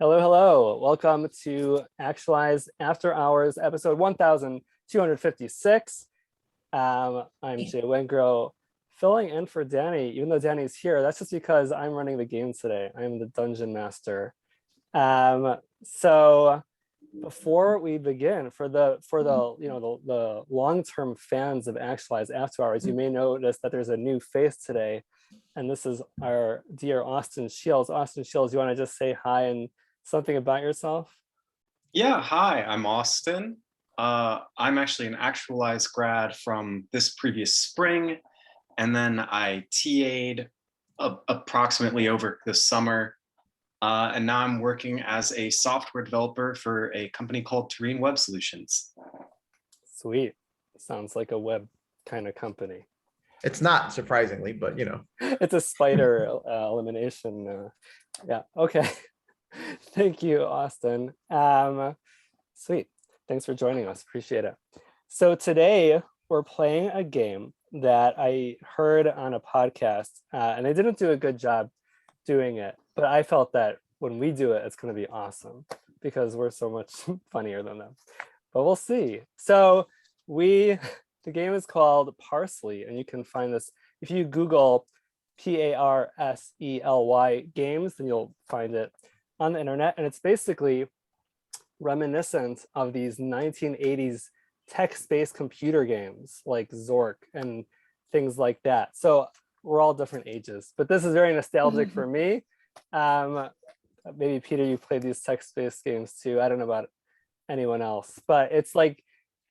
Hello, hello. Welcome to Actualize After Hours, episode 1256. I'm Jay Wengro, filling in for Danny, even though Danny's here. That's just because I'm running the game today. I'm the dungeon master. So before we begin, for the long-term fans of Actualize After Hours, you may notice that there's a new face today, and this is our dear Austin Shields. Austin Shields, you want to just say hi and something about yourself? Yeah, hi, I'm Austin. I'm actually an Actualize grad from this previous spring, and then I TA'd approximately over the summer, and now I'm working as a software developer for a company called Terrain Web Solutions. Sweet. Sounds like a web kind of company. It's not, surprisingly, but It's a spider elimination. Yeah, okay. Thank you, Austin. Sweet. Thanks for joining us. Appreciate it. So today we're playing a game that I heard on a podcast, and they didn't do a good job doing it, but I felt that when we do it, it's going to be awesome because we're so much funnier than them. But we'll see. So the game is called Parsley, and you can find this if you Google Parsely games, then you'll find it on the internet, and it's basically reminiscent of these 1980s text-based computer games like Zork and things like that. So we're all different ages, but this is very nostalgic for me. Maybe Peter, you played these text-based games too. I don't know about anyone else, but it's like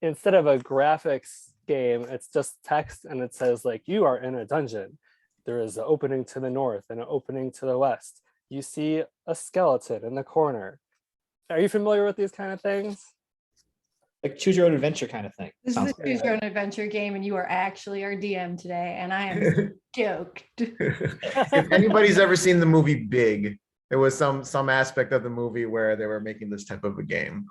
instead of a graphics game, it's just text, and it says like, you are in a dungeon. There is an opening to the north and an opening to the west. You see a skeleton in the corner. Are you familiar with these kind of things? Like choose your own adventure kind of thing. This is a choose your own adventure game, and you are actually our DM today, and I am stoked. If anybody's ever seen the movie Big, there was some aspect of the movie where they were making this type of a game.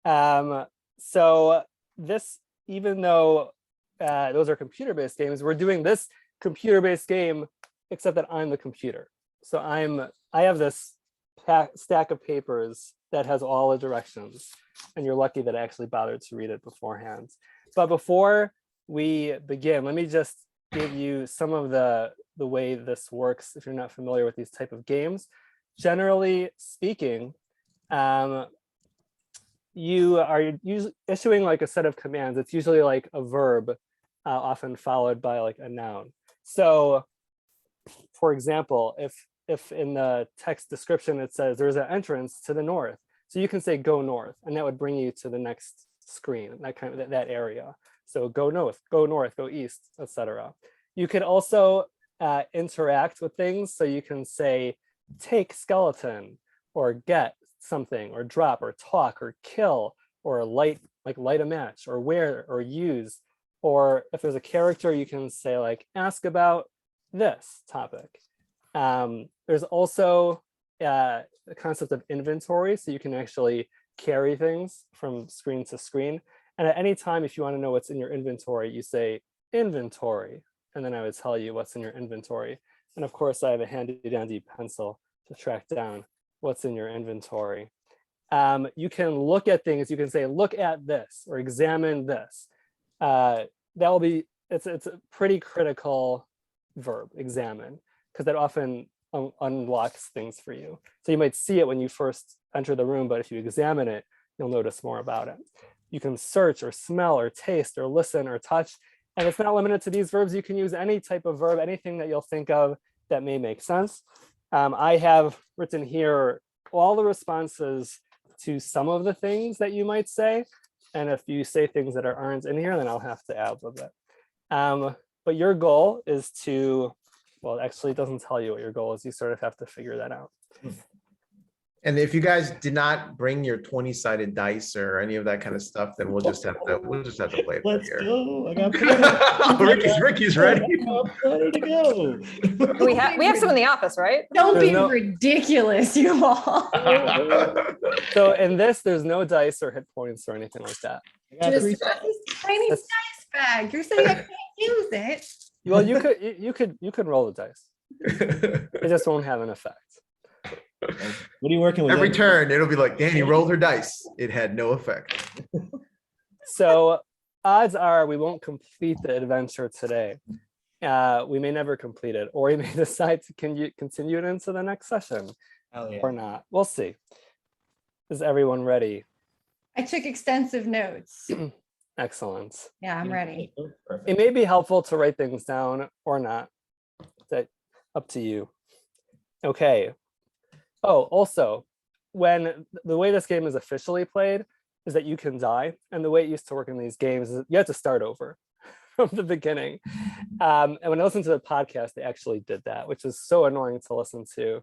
So this, even though those are computer-based games, we're doing this computer-based game, except that I'm the computer. So I have this stack of papers that has all the directions, and you're lucky that I actually bothered to read it beforehand. But before we begin, let me just give you some of the way this works if you're not familiar with these type of games. Generally speaking, you are usually issuing like a set of commands. It's usually like a verb, often followed by like a noun. So for example, if in the text description it says there's an entrance to the north, so you can say go north, and that would bring you to the next screen, that area. So go north, go east, etc. You could also interact with things, so you can say take skeleton, or get something, or drop, or talk, or kill, or light a match, or wear, or use. Or if there's a character, you can say like ask about this topic. There's also the concept of inventory, so you can actually carry things from screen to screen. And at any time, if you want to know what's in your inventory, you say inventory, and then I would tell you what's in your inventory. And of course, I have a handy dandy pencil to track down what's in your inventory. You can look at things. You can say, look at this, or examine this. It's a pretty critical verb, examine, because that often unlocks things for you. So you might see it when you first enter the room, but if you examine it, you'll notice more about it. You can search, or smell, or taste, or listen, or touch. And it's not limited to these verbs. You can use any type of verb, anything that you'll think of that may make sense. I have written here all the responses to some of the things that you might say. And if you say things that aren't in here, then I'll have to add a little bit. But your goal is to, well, actually it doesn't tell you what your goal is. You sort of have to figure that out. And if you guys did not bring your 20-sided dice or any of that kind of stuff, then we'll just have to play it. Let's here. go. I got Ricky's ready. I'm ready to go. We have some in the office, right? Don't be ridiculous, you all. So in this, there's no dice or hit points or anything like that. Just this tiny dice bag. You're saying I can't use it. Well, you could roll the dice. It just won't have an effect. What are you working with? Every Ed? turn, it'll be like, Danny rolled her dice. It had no effect. So odds are we won't complete the adventure today. We may never complete it, or we may decide to continue it into the next session Hell yeah. or not. We'll see. Is everyone ready? I took extensive notes. Excellent. Yeah, I'm ready. Perfect. It may be helpful to write things down or not. That up to you. Okay. Oh, also, when the way this game is officially played is that you can die, and the way it used to work in these games is you have to start over from the beginning. And when I listened to the podcast, they actually did that, which is so annoying to listen to.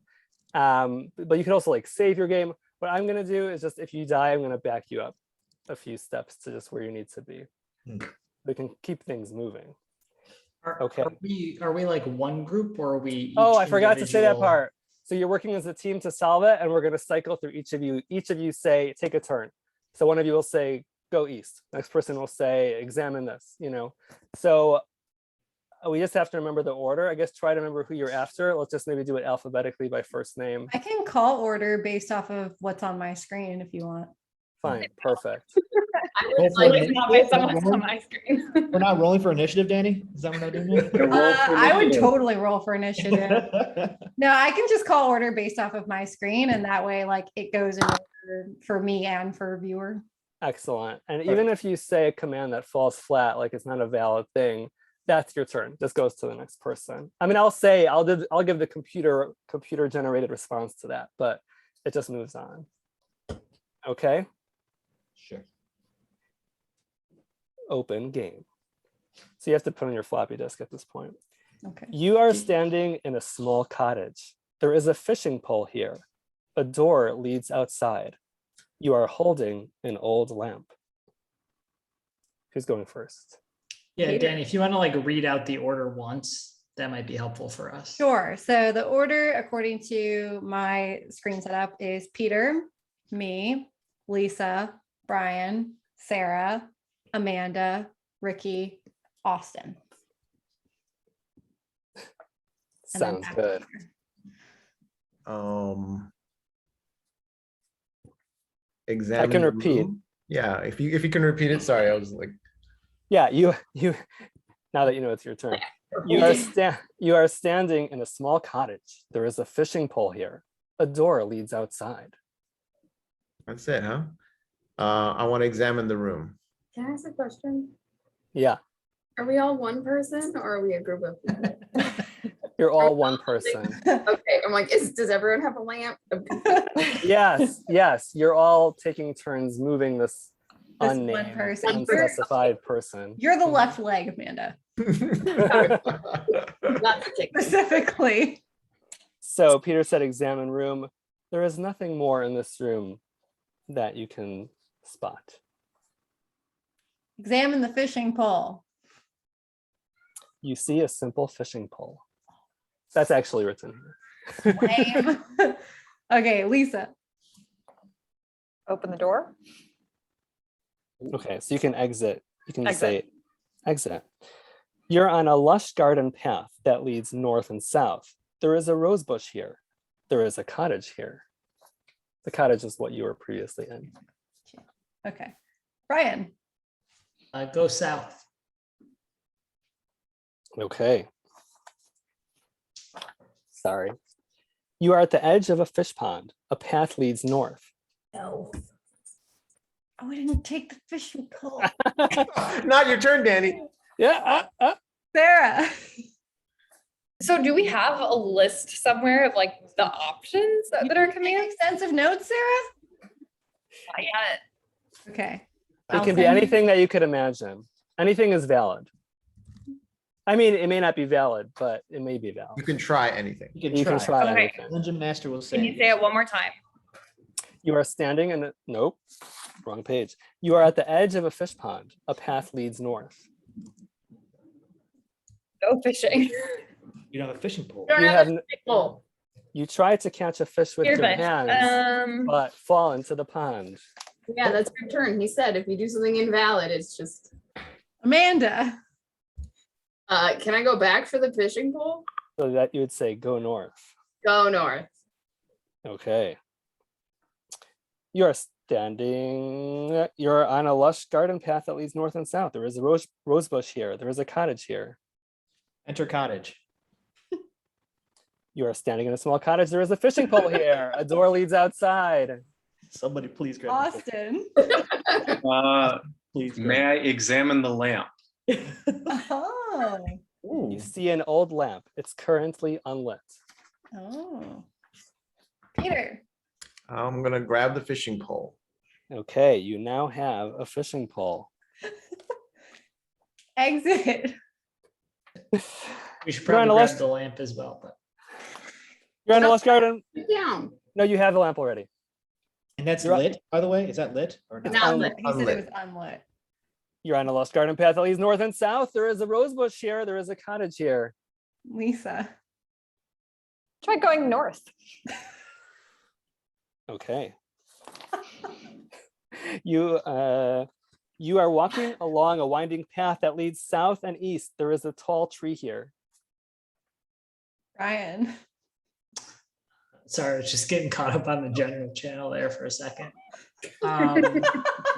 But you can also like save your game. What I'm gonna do is just if you die, I'm gonna back you up a few steps to just where you need to be. We can keep things moving. Okay. Are we like one group or are we? Oh, each I forgot to say that individual? part. So you're working as a team to solve it, and we're going to cycle through each of you. Each of you say, take a turn. So one of you will say, go east. Next person will say, examine this, you know. So we just have to remember the order. I guess try to remember who you're after. Let's just maybe do it alphabetically by first name. I can call order based off of what's on my screen if you want. Fine, perfect. I Roll would for like it. not based on what's on my screen. We're not rolling for initiative, Danny? Is that what I'm doing? I would totally roll for initiative. No, I can just call order based off of my screen, and that way, like, it goes in order for me and for viewer. Excellent. And even if you say a command that falls flat, like it's not a valid thing, that's your turn. This goes to the next person. I mean, I'll give the computer generated response to that, but it just moves on. Okay. Sure. Open game. So you have to put on your floppy disk at this point. Okay. You are standing in a small cottage. There is a fishing pole here. A door leads outside. You are holding an old lamp. Who's going first? Yeah, Danny, if you want to like read out the order once, that might be helpful for us. Sure. So the order, according to my screen setup, is Peter, me, Lisa, Brian, Sarah, Amanda, Ricky, Austin. And then Sounds back to good. Peter. Examine. I can the repeat. room. Yeah, if you can repeat it. Sorry, I was like. Yeah, you now that you know it's your turn. You are standing in a small cottage. There is a fishing pole here. A door leads outside. That's it, huh? I want to examine the room. Can I ask a question? Yeah, Are we all one person or are we a group of people? you're all one person. Okay, I'm like, does everyone have a lamp? Yes, you're all taking turns moving this This one unnamed, person. unspecified person. You're the left leg, Amanda, Not to take this. specifically. So Peter said, examine room. There is nothing more in this room that you can spot. Examine the fishing pole. You see a simple fishing pole. That's actually written here. Lame. Okay, Lisa. Open the door. Okay, so you can exit. You can Exit. say exit. You're on a lush garden path that leads north and south. There is a rose bush here. There is a cottage here. The cottage is what you were previously in. Okay. Brian. Go south. Okay. Sorry. You are at the edge of a fish pond. A path leads north. No. Oh, I didn't take the fishing pole. Not your turn, Danny. Yeah. Sarah. So do we have a list somewhere of like the options that are Take commands? extensive notes, Sarah? I got it. Okay. It I'll can be send you- anything that you could imagine. Anything is valid. I mean, it may not be valid, but it may be You valid. can try anything. You can You can try. try Okay. anything. Dungeon Master will say. Can you say it one more time? You are standing in nope, wrong page. You are at the edge of a fish pond. A path leads north. Go fishing. You don't have a fishing pole. Don't You have have a pole. you try to catch a fish with your Spearfish. hands, but fall into the pond. Yeah, that's your turn. He said if you do something invalid, it's just. Amanda. Can I go back for the fishing pole? So that you would say go north. Go north. Okay. You're on a lush garden path that leads north and south. There is a rose bush here. There is a cottage here. Enter cottage. You are standing in a small cottage. There is a fishing pole here. A door leads outside. Somebody please grab the Austin. please. May I examine the lamp? Oh. Ooh. You see an old lamp. It's currently unlit. Oh. Peter. I'm gonna grab the fishing pole. Okay, you now have a fishing pole. Exit. We should You're on probably a grab list. the lamp as well, but You're on a lush garden. Down. No, you have the lamp already. And that's You're up. lit, by the way. Is that lit or It's not? Not unlit. lit. He said Unlit. it was unlit. You're on a lush garden path that leads north and south. There is a rose bush here. There is a cottage here. Lisa. Try going north. Okay. You are walking along a winding path that leads south and east. There is a tall tree here. Brian. sorry, I was just getting caught up on the general channel there for a second. Um,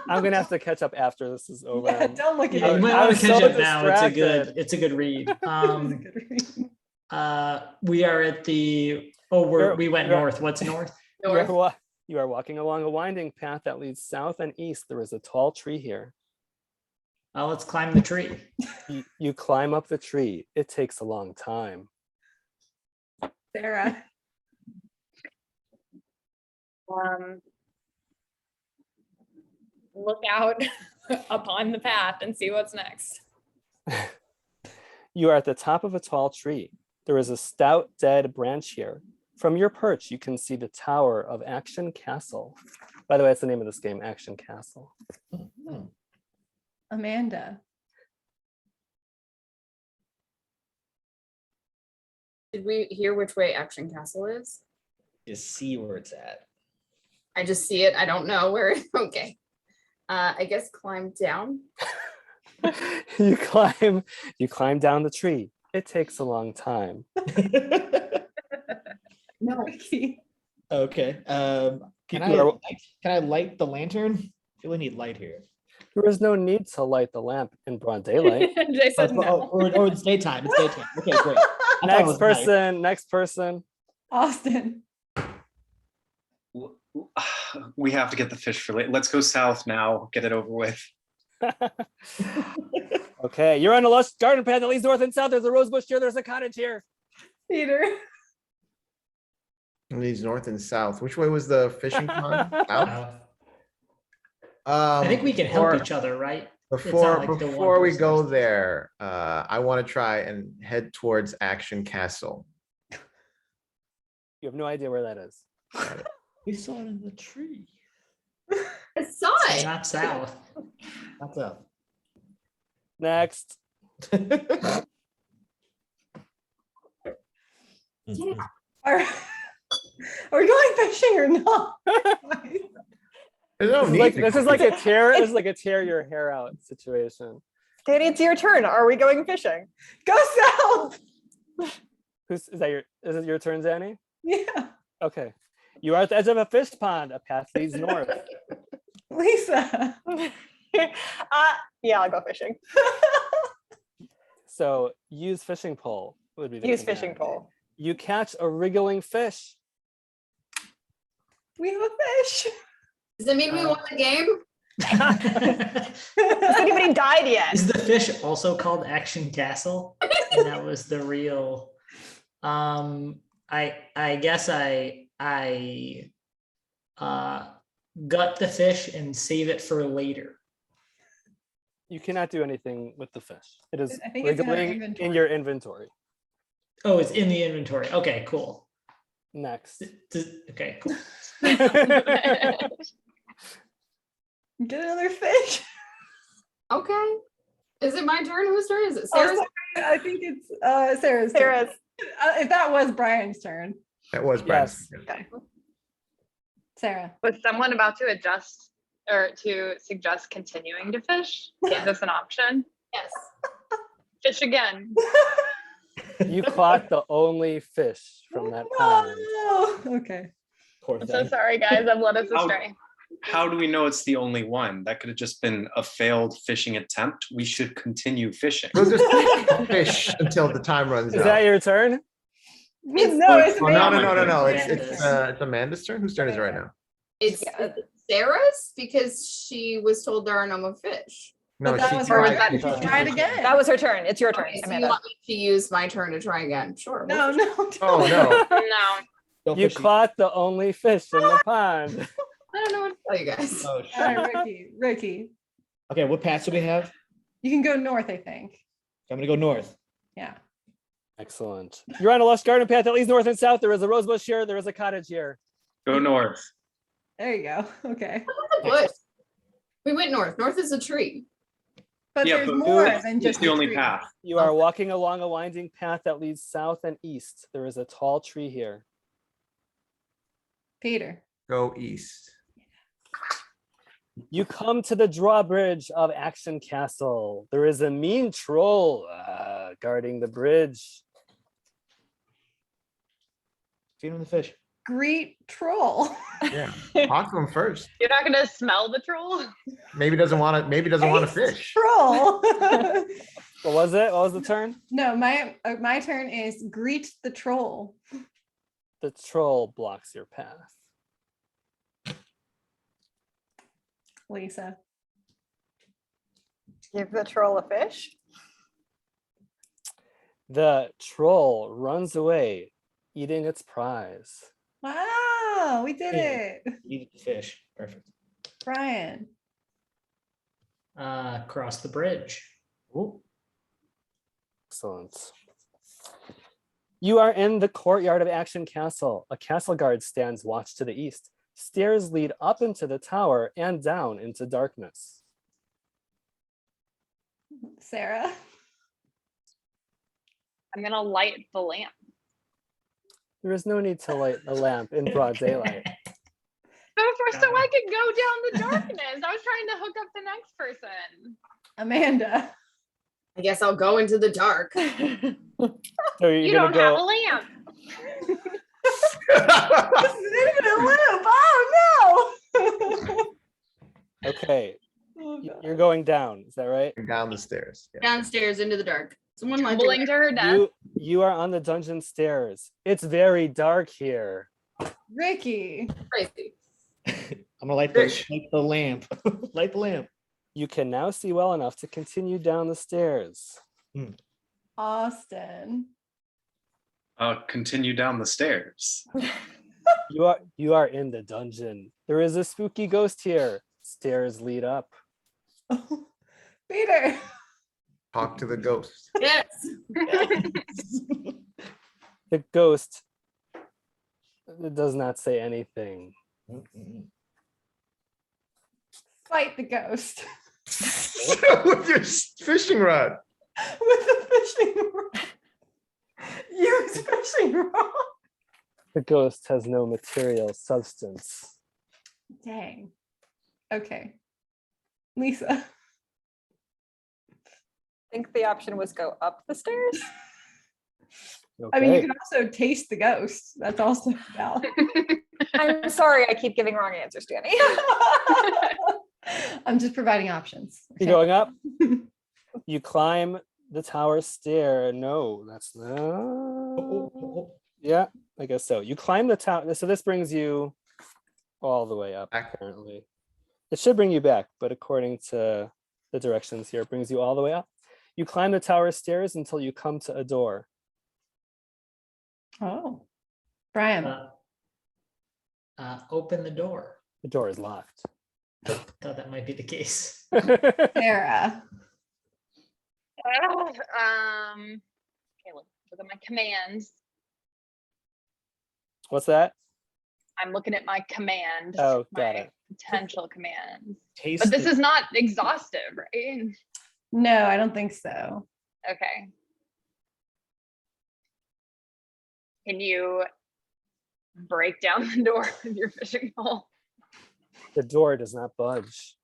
I'm gonna have to catch up after this is over. Yeah, don't look at yeah, you it. might I want was to catch so up now. distracted. It's a good read. It was a good read. We are at the, we went You're- north. What's north? You are walking along a winding path that leads south and east. There is a tall tree here. Let's climb the tree. You climb up the tree. It takes a long time. Sarah. Look out upon the path and see what's next. You are at the top of a tall tree. There is a stout dead branch here. From your perch, you can see the tower of Action Castle. By the way, that's the name of this game, Action Castle. Amanda. Did we hear which way Action Castle is? Just see where it's at. I just see it. I don't know where. Okay. I guess climb down. You climb down the tree. It takes a long time. No. Ricky. Okay. Can You I light the lantern? I really need light here. There is no need to light the lamp in broad daylight. Jay said no. Or it's daytime. It's daytime. Okay, great. I thought it was night. Next person. Austin. We have to get the fish for late. Let's go south now. Get it over with. Okay, you're on a lush garden path that leads north and south. There's a rose bush here. There's a cottage here. Peter. It leads north and south. Which way was the fishing pond? South? I think we can help before- each other, right? Before like the one before we person go has to- there, I want to try and head towards Action Castle. You have no idea where that is. We saw it in the tree. I saw So it. not south. What's up? Next. Are we going fishing or not? There's no This is need like to this go is like a fishing. tear. This is like a tear your hair out situation. Danny, it's your turn. Are we going fishing? Go south. Is it your turn, Zanny? Yeah. Okay. You are at the edge of a fish pond. A path leads north. Lisa. Yeah, I'll go fishing. So use fishing pole would be the Use command. fishing pole. You catch a wriggling fish. We have a fish. Does it mean we won the game? Has anybody died yet? Is the fish also called Action Castle? And that was the real. I guess I gut the fish and save it for later. You cannot do anything with the fish. It is I think it's in our wriggling in inventory. your inventory. Oh, it's in the inventory. Okay, cool. Next. Okay, cool. Get another fish. Okay. Is it my turn? Whose turn is it? Oh, Sarah's? sorry, I think it's Sarah's. Sarah's. Turn. If that was Brian's turn. That was Brian's. Yes. Sarah. Was someone about to adjust or to suggest continuing to fish? Is this an option? Yes. Fish again. You caught the only fish from that pond. No. Okay. Poor I'm so thing. sorry, guys. I've led us How- astray. How do we know it's the only one? That could have just been a failed fishing attempt. We should continue fishing. We'll just fish until the time runs Is out. that your turn? No, it's Oh, no, no, Amanda's no, no, no. turn. It's Amanda's turn. Whose turn is it right now? It's Yeah. Sarah's because she was told there are no more fish. No, But that she was tried- her she turn. tried. Try it again. That was her turn. It's your turn, Okay, so you Amanda. want me to use my turn to try again? Sure. No, no. Oh, no. No. Don't You fish it. caught the only fish in the pond. I don't know what to tell you guys. Oh, All shit. right, Ricky. Okay, what paths do we have? You can go north, I think. I'm gonna go north. Yeah. Excellent. You're on a lush garden path that leads north and south. There is a rose bush here. There is a cottage here. Go north. There you go. Okay. The bush. We went north. North is a tree. But Yeah, there's but more it's than just the only tree. path. You are walking along a winding path that leads south and east. There is a tall tree here. Peter. Go east. You come to the drawbridge of Action Castle. There is a mean troll guarding the bridge. Feed him the fish. Greet troll. Yeah. Talk to him first. You're not gonna smell the troll? Maybe doesn't want to. Maybe doesn't want to Hey, fish. Troll. What was it? What was the turn? No, my turn is greet the troll. The troll blocks your path. Lisa. Give the troll a fish. The troll runs away, eating its prize. Wow, we did Yeah. it. Eat the fish. Perfect. Brian. Cross the bridge. Ooh. Excellent. You are in the courtyard of Action Castle. A castle guard stands watch to the east. Stairs lead up into the tower and down into darkness. Sarah. I'm gonna light the lamp. There is no need to light a lamp in broad daylight. So I could go down the darkness. I was trying to hook up the next person. Amanda. I guess I'll go into the dark. So you're You gonna don't have a go. lamp. This isn't even a loop. Oh no. Okay, Oh, God. you're going down. Is that right? Down the stairs. Yeah. Downstairs into the dark. Someone light the Tumbling to her death. You are on the dungeon stairs. It's very dark here. Ricky. crazy. I'm gonna light Fish. the lamp. Light the lamp. You can now see well enough to continue down the stairs. Austin. Continue down the stairs. You are in the dungeon. There is a spooky ghost here. Stairs lead up. Peter. Talk to the ghost. Yes. The ghost does not say anything. Fight the ghost. With your fishing rod. With a fishing rod. Use fishing rod. The ghost has no material substance. Dang. Okay. Lisa. I think the option was go up the stairs. I mean, you Okay. can also taste the ghost. That's also valid. I'm sorry, I keep giving wrong answers, Danny. I'm just providing options. You going up? You climb the tower stair. No, that's not. Yeah, I guess so. You climb the tower. So this brings you all the way up, Back. apparently. It should bring you back, but according to the directions here, it brings you all the way up. You climb the tower stairs until you come to a door. Oh. Brian. Open the door. The door is locked. Thought that might be the case. Sarah. Okay, look at my commands. What's that? I'm looking at my commands. Oh, got my it. potential commands. Taste But this the- is not exhaustive, right? No, I don't think so. Okay. Can you break down the door with your fishing pole? The door does not budge.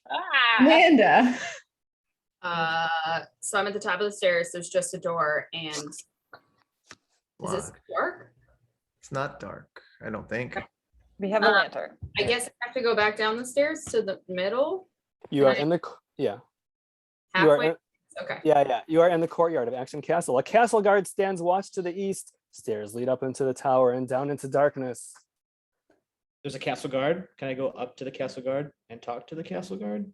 Ah! Amanda. So I'm at the top of the stairs. There's just a door, and is this Locked. dark? It's not dark, I don't think. We have a lantern. I guess I have to go back down the stairs to the middle. You are in the yeah. You are Halfway. in, Okay. yeah. You are in the courtyard of Action Castle. A castle guard stands watch to the east. Stairs lead up into the tower and down into darkness. There's a castle guard. Can I go up to the castle guard and talk to the castle guard?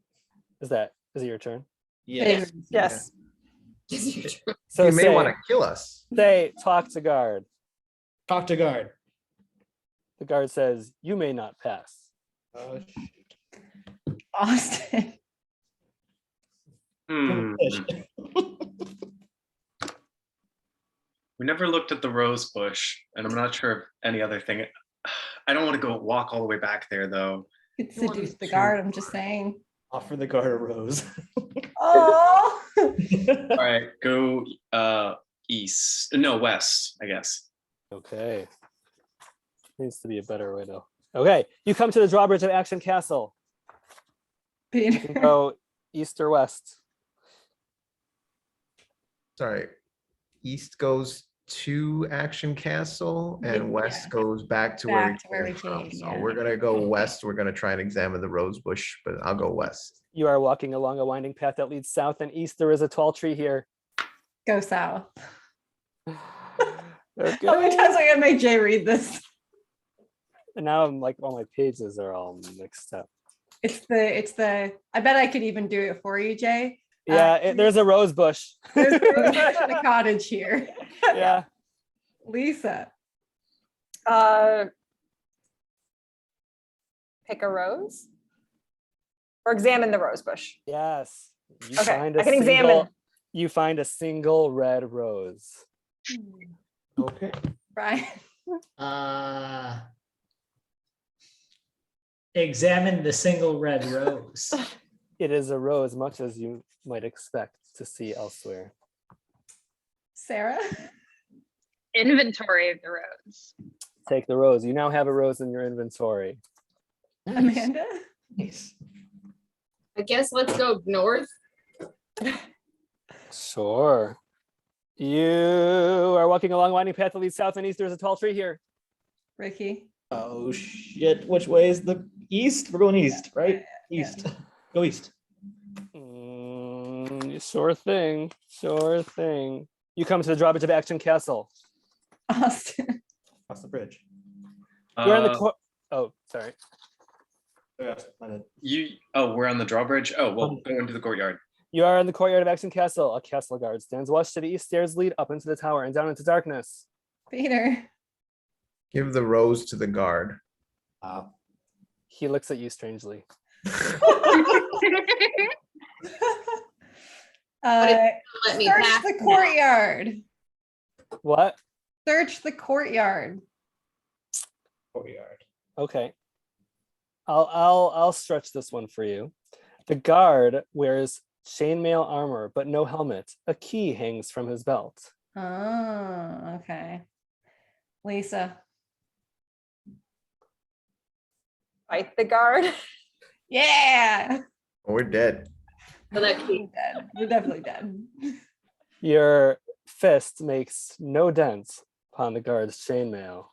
Is it your turn? Yes. Yes. So You may say, want to kill us. say, talk to guard. Talk to guard. The guard says, you may not pass. Oh, Austin. Hmm. shoot. We never looked at the rose bush, and I'm not sure of any other thing. I don't want to go walk all the way back there, though. Could seduce the guard, I'm just saying. Offer the guard a rose. Oh. All right, go east. No, west, I guess. Okay. Needs to be a better way to. Okay, you come to the drawbridge of Action Castle. You can Peter. go east or west. Sorry. East goes to Action Castle and Yeah. west goes back to Back to where where we we came from. came, So yeah. we're gonna go west. We're gonna try and examine the rose bush, but I'll go west. You are walking along a winding path that leads south and east. There is a tall tree here. Go south. Okay. How many times am I gonna make Jay read this? And now I'm like, all my pages are all mixed up. It's the, I bet I could even do it for you, Jay. Yeah, there's a rose bush. There's a rose bush and a cottage here. Yeah. Lisa. Pick a rose or examine the rose bush. Yes. You Okay, find a I can single, examine. You find a single red rose. Okay. Brian. Examine the single red rose. It is a rose, much as you might expect to see elsewhere. Sarah. Inventory of the rose. Take the rose. You now have a rose in your inventory. Amanda. Nice. I guess let's go north. Sure. You are walking along a winding path that leads south and east. There's a tall tree here. Ricky. Oh shit! Which way is the east? We're going east, right? Yeah. East. Go east. Sure thing. Sure thing. You come to the drawbridge of Action Castle. Austin. Across the bridge. You're in the oh, sorry. Yes, my bad. We're on the drawbridge. Oh, well, go into the courtyard. You are in the courtyard of Action Castle. A castle guard stands watch to the east. Stairs lead up into the tower and down into darkness. Peter. Give the rose to the guard. He looks at you strangely. Let me Search pass the now. courtyard. What? Search the courtyard. Courtyard. Okay. I'll stretch this one for you. The guard wears chainmail armor, but no helmet. A key hangs from his belt. Oh, okay. Lisa. Fight the guard. Yeah. We're dead. So that We're key. dead. We're definitely dead. Your fist makes no dent upon the guard's chainmail.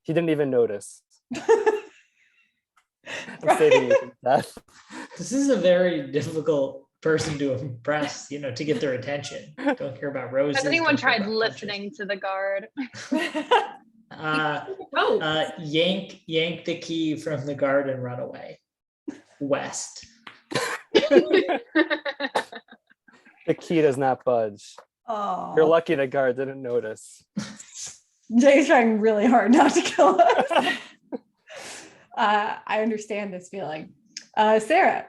He didn't even notice. I'm saving you from death. This is a very difficult person to impress, to get their attention. Don't care about roses. Has anyone don't care tried about punches. listening to the guard? Oh, Yank the key from the guard and run away. West. The key does not budge. Oh, You're lucky the guard didn't notice. Jay's trying really hard not to kill us. I understand this feeling. Sarah.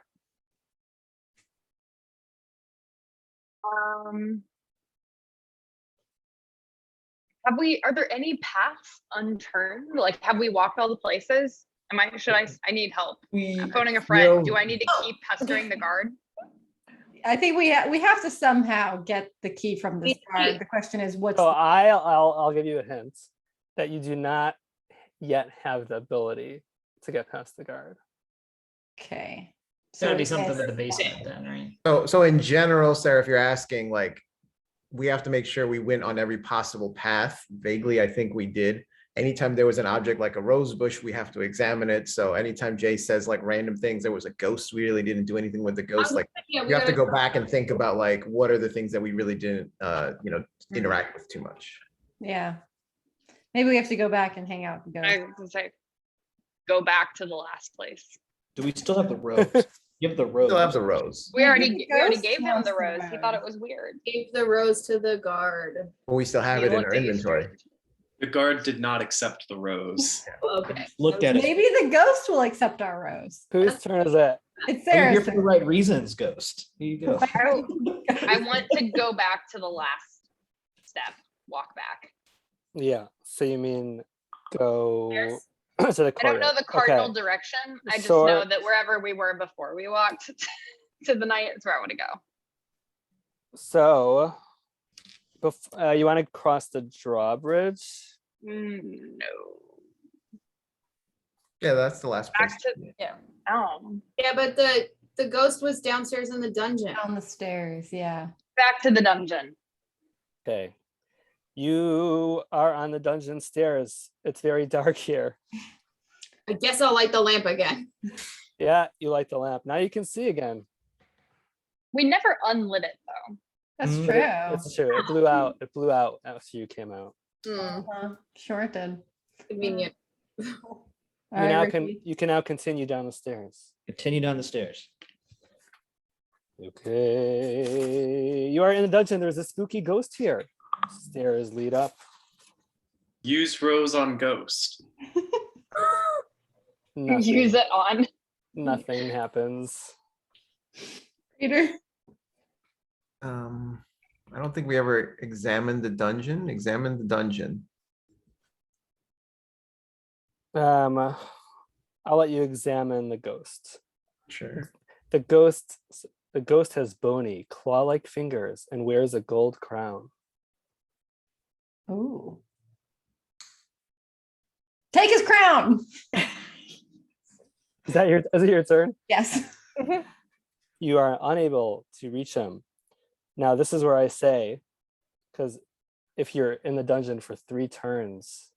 Are there any paths unturned? Like, have we walked all the places? I need help. I'm phoning a friend. Do I need to keep pestering the guard? I think we have to somehow get the key from this guard. The question is, what's So I'll give you a hint that you do not yet have the ability to get past the guard. okay? It's gotta be So something yes. in the basement then, right? So in general, Sarah, if you're asking, like, we have to make sure we went on every possible path. Vaguely, I think we did. anytime there was an object like a rose bush, we have to examine it. So anytime Jay says like random things, there was a ghost, we really didn't do anything with the ghost. Like Yeah, you have to go back and think about like what are the things that we really didn't interact with too much. Yeah. Maybe we have to go back and hang out. And I was gonna say, go back to the last place. Do we still have the rose? You have the rose. Still have the rose. We already Ghost gave him wants the the rose. He thought it rose. was weird. Gave the rose to the guard. But we still have He it in looked our at you inventory. strange. The guard did not accept the rose. Okay. Looked at it. Maybe the ghost will accept our rose. Whose turn is it? It's Are you here Sarah's. for the right reasons, Ghost? Here you go. I want to go back to the last step. Walk back. Yeah. So you mean go There's- to the I don't know courtyard. the cardinal Okay. direction. I just Sure. know that wherever we were before we walked to the night is where I want to go. So, you want to cross the drawbridge? No. Yeah, that's the last place. Back to Yeah, but the ghost was downstairs in the dungeon. On the stairs, yeah. back to the dungeon. Okay. You are on the dungeon stairs. It's very dark here. I guess I'll light the lamp again. Yeah, you light the lamp. Now you can see again. We never unlit it though. That's Mm. true. It's true. It blew out. It blew out after you came out. Sure it did. Convenient. All You right, now Ricky. you can now continue down the stairs. Continue down the stairs. Okay. You are in the dungeon. There's a spooky ghost here. Stairs lead up. Use rose on ghost. Nothing, Use it on. nothing happens. Peter. I don't think we ever examined the dungeon. Examined the dungeon. I'll let you examine the ghost. Sure. The ghost has bony, claw-like fingers and wears a gold crown. Ooh. Take his crown. Is it your turn? Yes. You are unable to reach him. Now, this is where I say, because if you're in the dungeon for 3 turns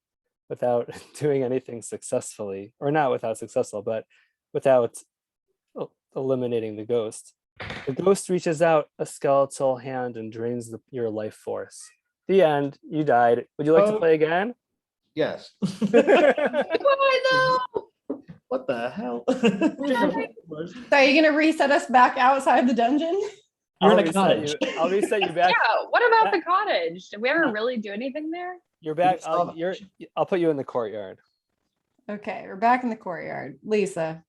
without doing anything successfully, or not without successful, but without eliminating the ghost reaches out a skeletal hand and drains your life force. The end. You died. Would you like to play again? Yes. Why though? What the hell? So are you gonna reset us back outside the dungeon? You're I'll in a reset cottage. I'll reset you back. Yeah. What about the cottage? Did we ever really do anything there? You're back. just saw I'll put you in the courtyard. Okay, we're back in the courtyard. Lisa.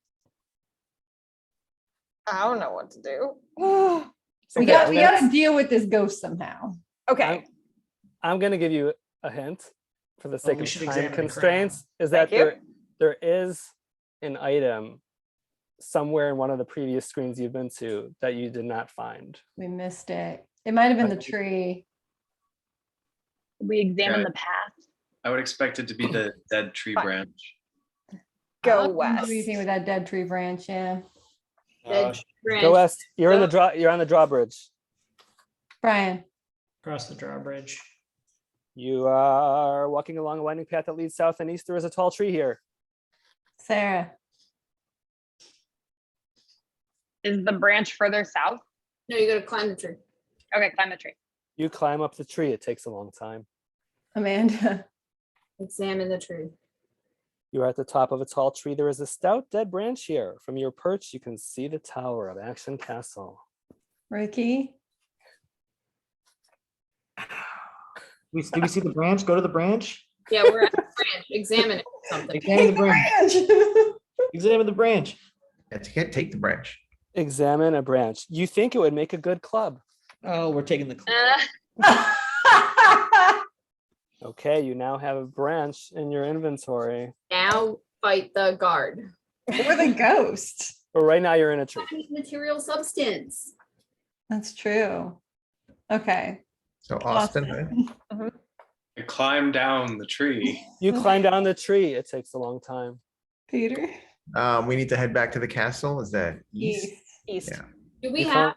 I don't know what to do. We got to deal with this ghost somehow. Okay. I'm going to give you a hint for the sake we of should time examine the crown. constraints. Is that Thank you. there is an item somewhere in one of the previous screens you've been to that you did not find. We missed it. It might have been the tree. We examined Yeah. the path. I would expect it to be the dead tree Fine. branch. Go What west. do you think with that dead tree branch? Yeah. Dead branch. Go west. You're on the drawbridge. Brian. Across the drawbridge. You are walking along a winding path that leads south and east. There is a tall tree here. Sarah. Is the branch further south? No, you gotta climb the tree. Okay, climb the tree. You climb up the tree. It takes a long time. Amanda. Examine the tree. You are at the top of a tall tree. There is a stout dead branch here. From your perch, you can see the tower of Action Castle. Ricky. Did we see the branch? Go to the branch. Yeah, we're at the branch. Examine it. Something. Examine the branch. Examine the branch. You can't take the branch. Examine a branch. You think it would make a good club. Oh, we're taking the club. Okay, you now have a branch in your inventory. Now fight the guard. Or the ghost. But right now you're in a tree. Material substance. That's true. Okay. So Austin, right? I climb down the tree. You climb down the tree. It takes a long time. Peter. We need to head back to the castle. Is that east? East. Yeah. Do we You have?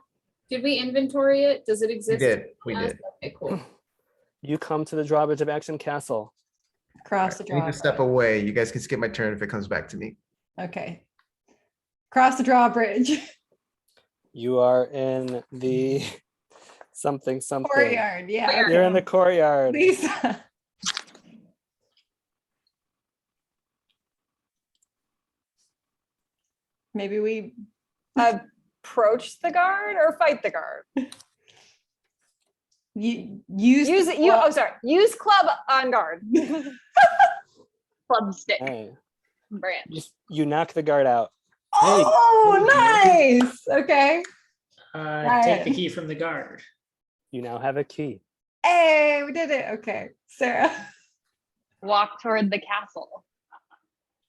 Did we inventory it? Does it We exist? did. We Yes? did. Okay, cool. You come to the drawbridge of Action Castle. Cross the I need to drawbridge. step away. You guys can skip my turn if it comes back to me. Okay. Cross the drawbridge. You are in the something. Courtyard. Yeah. You're in the courtyard. Lisa. Maybe we Approach the guard or fight the guard? use Use the it. You. club. Oh, sorry. Use club on guard. Club stick Oh. branch. You knock the guard out. Oh, nice. Okay. Take the key from the guard. You now have a key. Hey, we did it. Okay. Sarah. Walk toward the castle.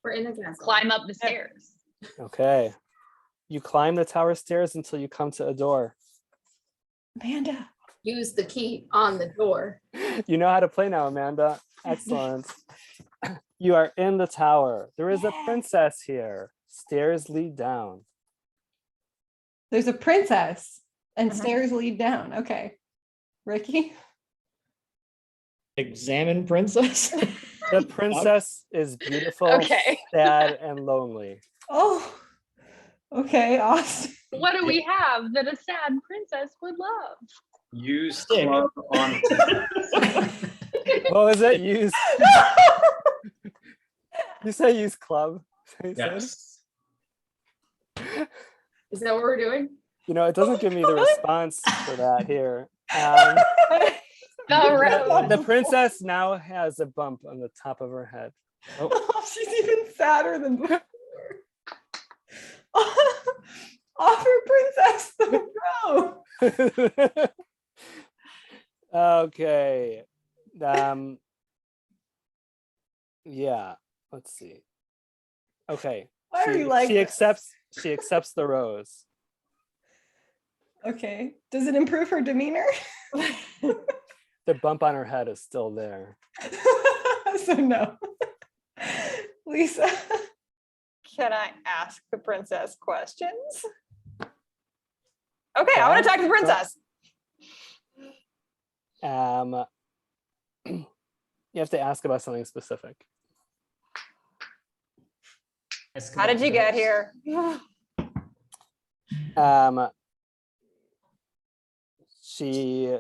We're in the castle. Climb up the stairs. Okay. You climb the tower stairs until you come to a door. Amanda. Use the key on the door. You know how to play now, Amanda. Excellent. You are in the tower. There is a princess here. Stairs lead down. There's a princess and stairs lead down. Okay. Ricky. Examine princess. The princess is beautiful, Okay. sad, and lonely. Oh. Okay, Austin. What do we have that a sad princess would love? Use club on. What was it? Use. You say use club. You said? Yes. Is that what we're doing? You know, it doesn't give me the response for that here. The princess now has a bump on the top of her head. Oh, she's even sadder than before. Offer princess the throne. Okay. Yeah, let's see. Okay. Why are you like she this? accepts the rose. Okay. Does it improve her demeanor? The bump on her head is still there. So no. Lisa. Can I ask the princess questions? Okay, I want to talk to the princess. You have to ask about something specific. How did you get here? She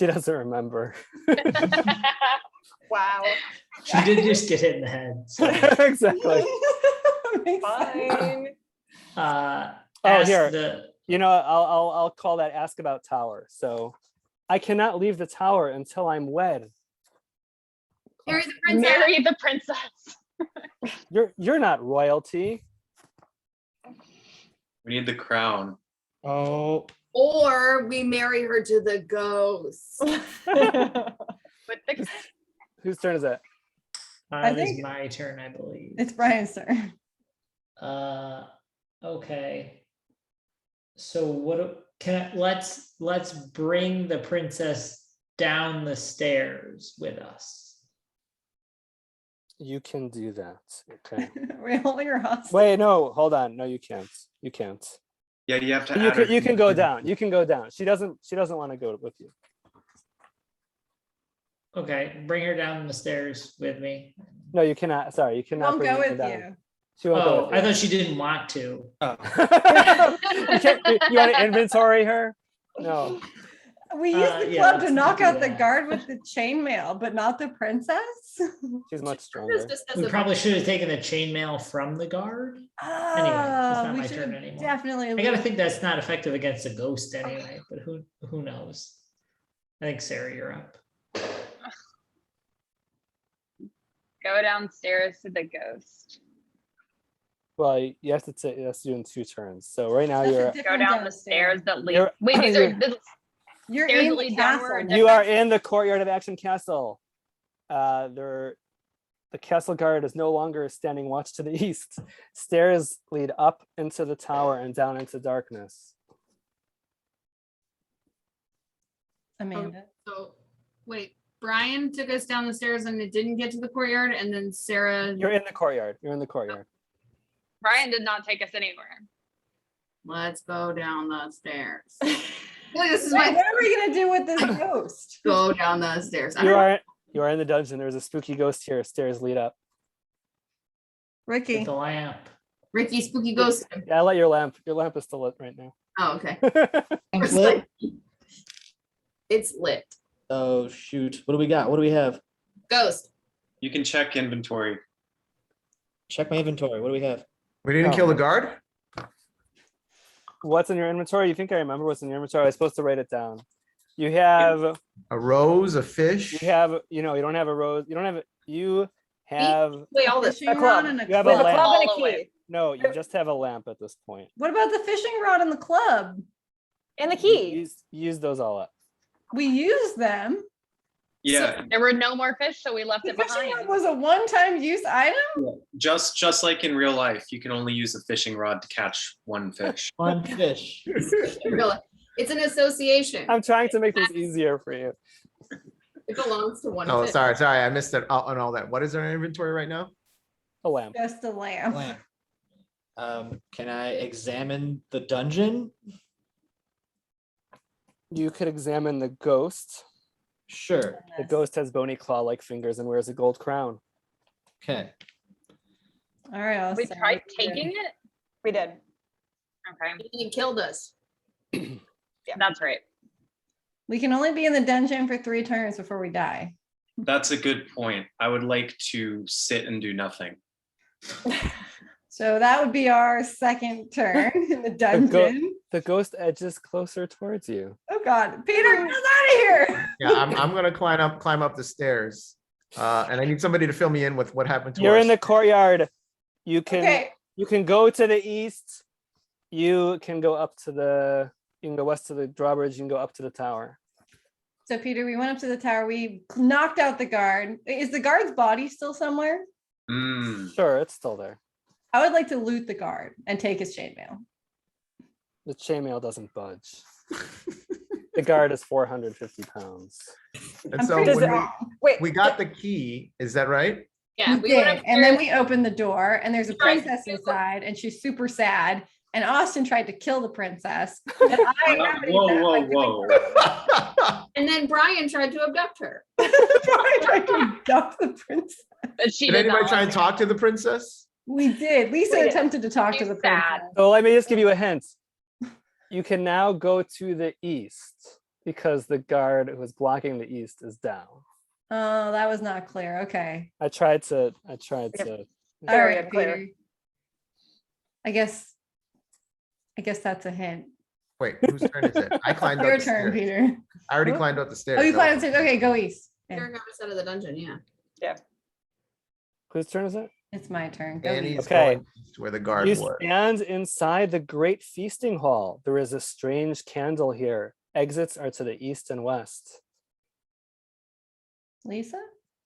doesn't remember. Wow. She did just get hit in the head. So. Exactly. Fine. Here. You know, I'll call that ask about tower. So I cannot leave the tower until I'm wed. Marry the princess. Marry the princess. You're not royalty. We need the crown. Oh. Or we marry her to the ghost. With the Whose turn is it? It is my turn, I believe. It's Brian's turn. Okay. So let's bring the princess down the stairs with us. You can do that. Okay. We're holding her hostage. Wait, no, hold on. No, you can't. You can't. Yeah, you have to. You can go down. You can go down. She doesn't want to go with you. Okay, bring her down the stars with me. No, you cannot. Sorry, you cannot. Won't bring go her with down. you. She won't go Oh, with you. I thought she didn't want to. You want to inventory her? No. We used the yeah, club to let's knock do out the that. guard with the chainmail, but not the princess. She's much stronger. We probably should have taken the chainmail from the guard. Anyway, it's not we my should turn have anymore. definitely. I gotta think that's not effective against a ghost anyway, but who knows? I think Sarah, you're up. go downstairs to the ghost. Well, you have to do it in 2 turns. So right now you're Go down the stairs that lead. You're- Wait, these are You're stairs in that the lead castle. downward. you are in the courtyard of Action Castle. The castle guard is no longer standing watch to the east. Stairs lead up into the tower and down into darkness. Amanda. So, wait, Brian took us down the stairs and it didn't get to the courtyard, and then Sarah. You're in the courtyard. You're in the courtyard. Brian did not take us anywhere. Let's go down the stairs. Look, this is Wait, my what are we gonna do with this ghost? go down the stairs. I You don't- are You are in the dungeon. There's a spooky ghost here. Stairs lead up. Ricky. With the lamp. Ricky, spooky ghost. Yeah, I let your lamp. Your lamp is still lit right now. Oh, okay. It's lit. It's lit. Oh shoot. What do we got? What do we have? Ghost. You can check inventory. Check my inventory. What do we have? We didn't Oh. kill the guard? What's in your inventory? You think I remember what's in your inventory? I was supposed to write it down. You have, A rose, a fish? you have, you don't have a rose. You don't have, you have, Wait, all this. Fishing A club. rod and a You have a With a club. lamp. club and a All the key. no, you just have a lamp at this point. What about the fishing rod and the club? And the key. Use those all up. We used them. Yeah, There were no more fish, so we left The it fishing rod behind. was a one-time use item. just like in real life, you can only use a fishing rod to catch one fish. One fish. It's an association. I'm trying to make this easier for you. It belongs to one. Oh, fish. sorry, I missed it on all that. What is our inventory right now? A lamp. Just a lamp. Lamp. Can I examine the dungeon? You could examine the ghost. Sure. The ghost has bony claw-like fingers and wears a gold crown. Okay. All right. I'll We say tried we did. taking it. We did. Okay, He killed us. that's right. We can only be in the dungeon for 3 turns before we die. That's a good point. I would like to sit and do nothing. So that would be our second turn in the dungeon. The ghost edges closer towards you. Oh God, Peter, get us out of here! Yeah, I'm gonna climb up the stairs. And I need somebody to fill me in with what happened to us. You're in the courtyard. You can Okay, you can go to the east. You can go up to the. You can go west to the drawbridge. You can go up to the tower. so Peter, we went up to the tower. We knocked out the guard. Is the guard's body still somewhere? Mm. Sure, it's still there. I would like to loot the guard and take his chainmail. The chainmail doesn't budge. The guard is 450 pounds. And I'm so pretty when strong. Wait. we got the key, is that right? Yeah, We we went did, and then upstairs. we opened the door, and there's a Right. princess inside, and she's super sad. And Austin tried to kill the princess. And I accompanied Whoa, that by whoa, doing- whoa. And then Brian tried to abduct her. I tried to abduct the princess. But she Did did anybody not try like and it. talk to the princess? We did. Lisa We did. attempted to talk to She's the sad. princess. So let me just give you a hint. You can now go to the east because the guard who is blocking the east is down. Oh, that was not clear. Okay. I tried to. All Very right, unclear. Peter. I guess that's a hint. Wait, whose turn is it? I climbed up Your the turn, stairs. Peter. I already climbed up the stairs. Oh, you so- climbed upstairs. Okay, go east. Yeah, Karen got us out of the dungeon, yeah. Whose turn is it? it's my turn. Go Annie's east. Okay. going east where the guard You was. stand inside the great feasting hall. There is a strange candle here. Exits are to the east and west. Lisa?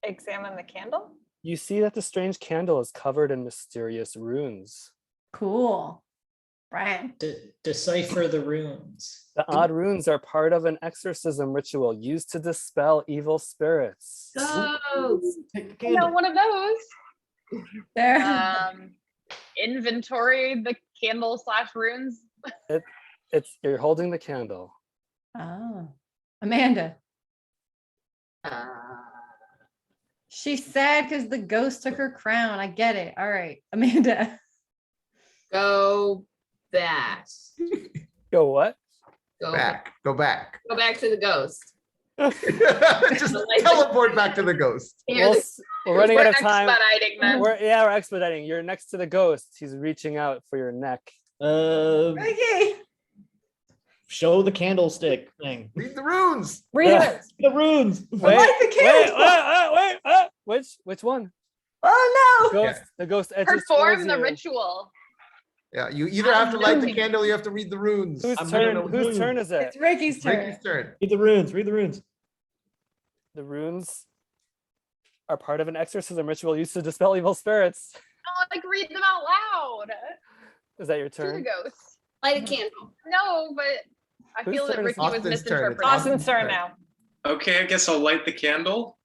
Examine the candle. You see that the strange candle is covered in mysterious runes. Cool. Brian. Decipher the runes. The odd runes are part of an exorcism ritual used to dispel evil spirits. Ghost. Take the I know candle. one of those. There. Inventory the candle / runes. You're holding the candle. Oh. Amanda. She's sad because the ghost took her crown. I get it. All right. Amanda. Go back. Go what? Go Back, go back. Go back to the ghost. Just teleport back to the ghost. Here, We're running We're out of time. expediting them. We're expediting. You're next to the ghost. He's reaching out for your neck. Ricky. Show the candlestick thing. Read the runes. Read Yeah. it. The runes. Wait, like the wait, candle. which one? Oh no. Ghost. The ghost edges Perform towards the you. ritual. Yeah, you either have to light the candle or you have to read the runes. Whose I'm gonna turn? know Whose who. turn is it? It's Ricky's turn. Ricky's turn. Read the runes. Read the runes. The runes are part of an exorcism ritual used to dispel evil spirits. Oh, like read them out loud Is that your to the turn? ghost. light a candle. No, but I Whose feel that turn is Ricky was Austin's turn? It's misinterpreting. Austin's turn now. Okay, I guess I'll light the candle.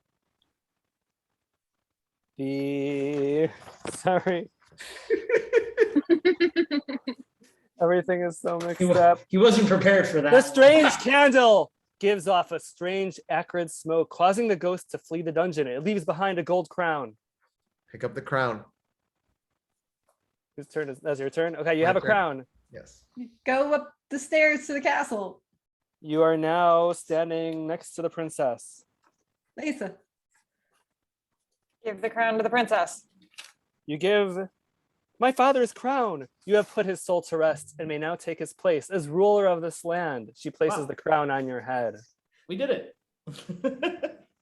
Sorry. Everything is so mixed He, up. he wasn't prepared for that. The strange candle gives off a strange, acrid smoke, causing the ghost to flee the dungeon. It leaves behind a gold crown. Pick up the crown. Whose turn is that's your turn? Okay, you My have a turn. crown. Yes. Go up the stairs to the castle. You are now standing next to the princess. Lisa. Give the crown to the princess. You give my father's crown. You have put his soul to rest and may now take his place as ruler of this land. She places Wow. the crown on your head. We did it.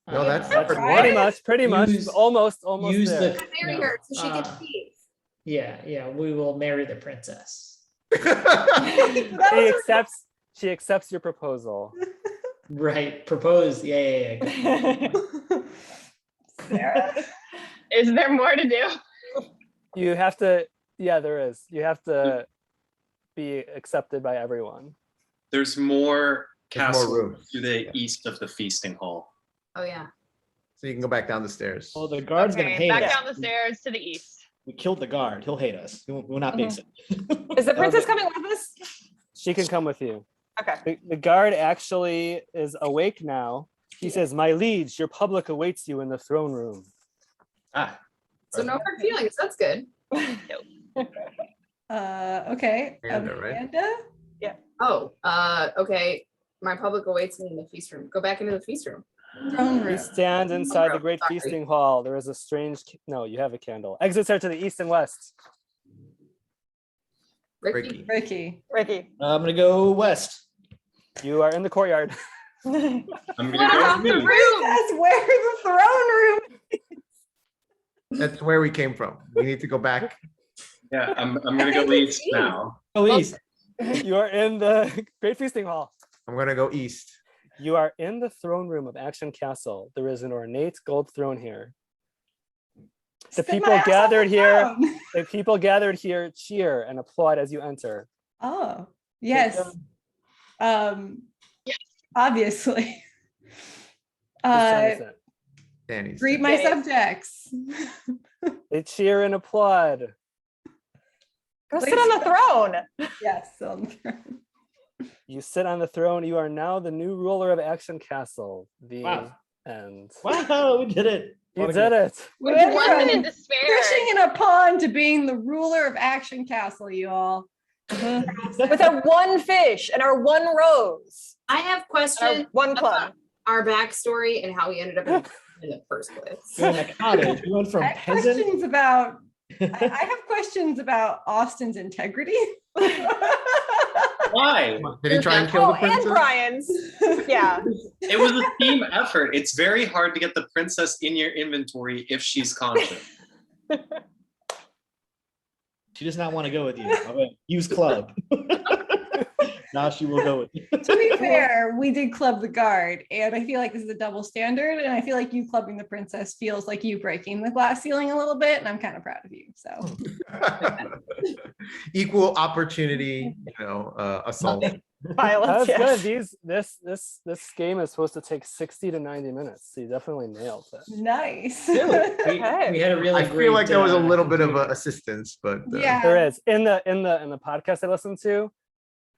No, that's That's Right? pretty much, Use- almost use there. the Marry no, her so she can uh, leave. yeah, we will marry the princess. She accepts your proposal. Right, propose. Yeah. Sarah. Is there more to do? You have to, yeah, there is. You have to be accepted by everyone. There's more There's more castle rooms. to the Yeah. east of the feasting hall. Oh, yeah. So you can go back down the stairs. Well, the guard's gonna Okay, hate back us. down the stairs to the east. We killed the guard. He'll hate us. We will not be Mhm. accepted. Is the princess coming with us? She can come with you. Okay. The guard actually is awake now. He says, "My liege, your public awaits you in the throne room." Ah, So no hard feelings. That's good. Okay. Amanda, right? Amanda? Oh, okay. My public awaits me in the feast room. Go back into the feast room. Throne You room. stand inside the great Sorry. feasting hall. There is a strange, no, you have a candle. Exits are to the east and west. Ricky. Ricky. Ricky. I'm gonna go west. You are in the courtyard. I'm What gonna about the go room? That's where the throne room. That's where we came from. We need to go back. Yeah, I'm gonna go east now. Oh, east. You are in the great feasting hall. I'm gonna go east. You are in the throne room of Action Castle. There is an ornate gold throne here. The Sit my people ass on gathered the here, throne. the people gathered here cheer and applaud as you enter. Oh, yes. Obviously. Whose turn is it? Danny's. Greet turn. my Danny. subjects. They cheer and applaud. Go sit on the throne. Yes, on the throne. You sit on the throne. You are now the new ruler of Action Castle. The Wow. end. Wow, we did it. You did it. We With went London from in despair. fishing in a pond to being the ruler of Action Castle, you all. With our one fish and our one rose. I have And our questions one club. about our backstory and how we ended up in the first place. We're in a cottage. We went from I have peasant. questions about I have questions about Austin's integrity. Why? Did he try and kill Oh, the and princess? Brian's. Yeah. It was a team effort. It's very hard to get the princess in your inventory if she's conscious. She does not want to go with you. Okay, use club. Now she will go with you. To be fair, we did club the guard, and I feel like this is a double standard. And I feel like you clubbing the princess feels like you breaking the glass ceiling a little bit, and I'm kind of proud of you. So Equal opportunity, assault. Violence. That's Yes. good. This game is supposed to take 60 to 90 minutes. So you definitely nailed it. nice. We Okay. had a really I great. feel like there was a little bit of computer. assistance, but Yeah. There is in the podcast I listened to,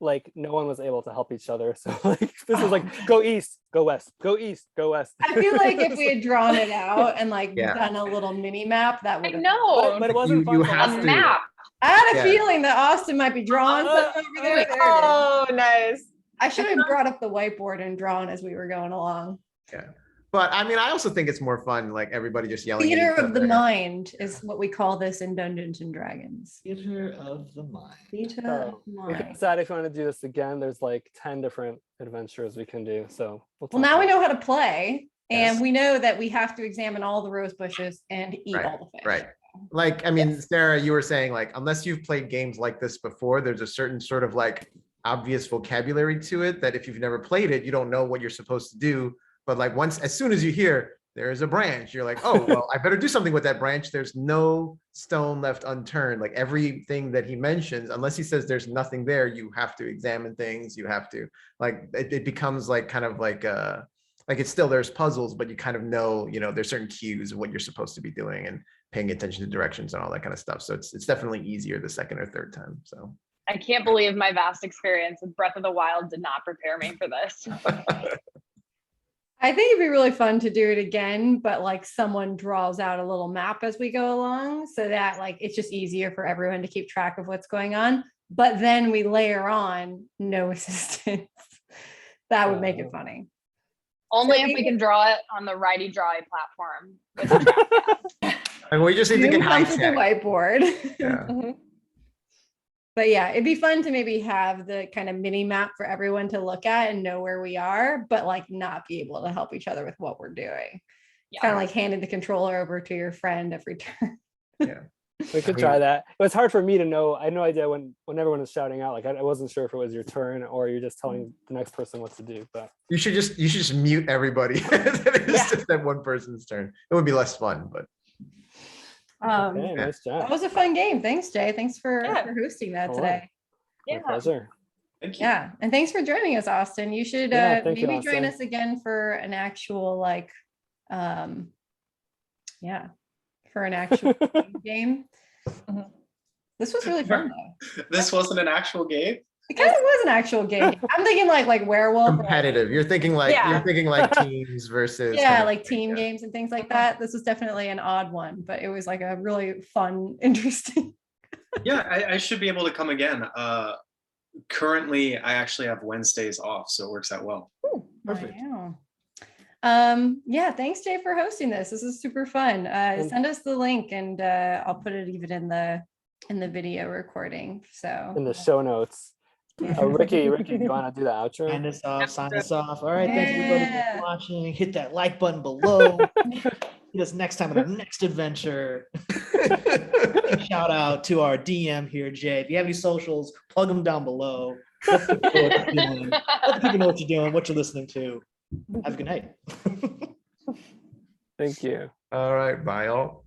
like no one was able to help each other. So like this was like go east, go west, go east, go west. I feel like if we had drawn it out and like Yeah. done a little mini map, that I would have. know. But it wasn't You fun. to have A listen to. map. I had a Yeah. feeling that Austin might be drawing something over there. There it is. Oh, nice. I should have brought up the whiteboard and drawn as we were going along. but I mean, I also think it's more fun, like everybody just yelling. at Theater each of the other. mind is what we call this in Dungeons and Dragons. Theater of the mind. Theater So, of the we can mind. decide if you want to do this again. There's like 10 different adventures we can do. So Well, talk now we about know how to play, and Yes. we know that we have to examine all the rose bushes and eat Right, all the fish. Right. Like, I mean, Sarah, you were saying like, unless you've played games like this before, there's a certain sort of like obvious vocabulary to it that if you've never played it, you don't know what you're supposed to do. But like as soon as you hear there is a branch, you're like, oh, well, I better do something with that branch. There's no stone left unturned. Like everything that he mentions, unless he says there's nothing there, you have to examine things. You have to like, it becomes like kind of like it's still there's puzzles, but you kind of know, there's certain cues of what you're supposed to be doing and paying attention to directions and all that kind of stuff. So it's definitely easier the second or third time. So I can't believe my vast experience with Breath of the Wild did not prepare me for this. I think it'd be really fun to do it again, but like someone draws out a little map as we go along so that like it's just easier for everyone to keep track of what's going on. But then we layer on no assistance. That would make it funny. Only So if we we- can draw it on the righty drawy platform. With a trackpad. And we just need to Zoom get high comes with a tech. whiteboard. Yeah. But yeah, it'd be fun to maybe have the kind of mini map for everyone to look at and know where we are, but like not be able to help each other with what we're doing. Yeah. Kind of like handing the controller over to your friend every turn. We could try that. It was hard for me to know. I had no idea when everyone was shouting out. Like I wasn't sure if it was your turn or you're just telling the next person what to do. But You should just mute everybody. It's just that one person's turn. It would be less fun, but okay, nice That job. was a fun game. Thanks, Jay. Thanks for hosting that All today. My pleasure. Thank you. Yeah. And thanks for joining us, Austin. You should Yeah, thank you, maybe join Austin. us again for an actual like for an actual game. This was really fun though. This wasn't an actual game. It kind of was an actual game. I'm thinking like werewolf. or, like, competitive. You're thinking like teams versus yeah, kind of like team games and things like that. This was definitely an odd one, but it was like a really fun, interesting. Yeah, I should be able to come again. Currently, I actually have Wednesdays off, so it works out well. Perfect. Wow. Yeah, thanks, Jay, for hosting this. This is super fun. Send us the link and I'll put it even in the video recording. So In the show notes. Ricky, do you want to do the outro? Sign us off, sign us off. All right, thanks everybody for watching. Hit that like button below. See us next time in our next adventure. Shout out to our DM here, Jay. If you have any socials, plug them down below. Let the people know what you're doing. Let the people know what you're doing, what you're listening to. Have a good night. Thank you. All right, bye all.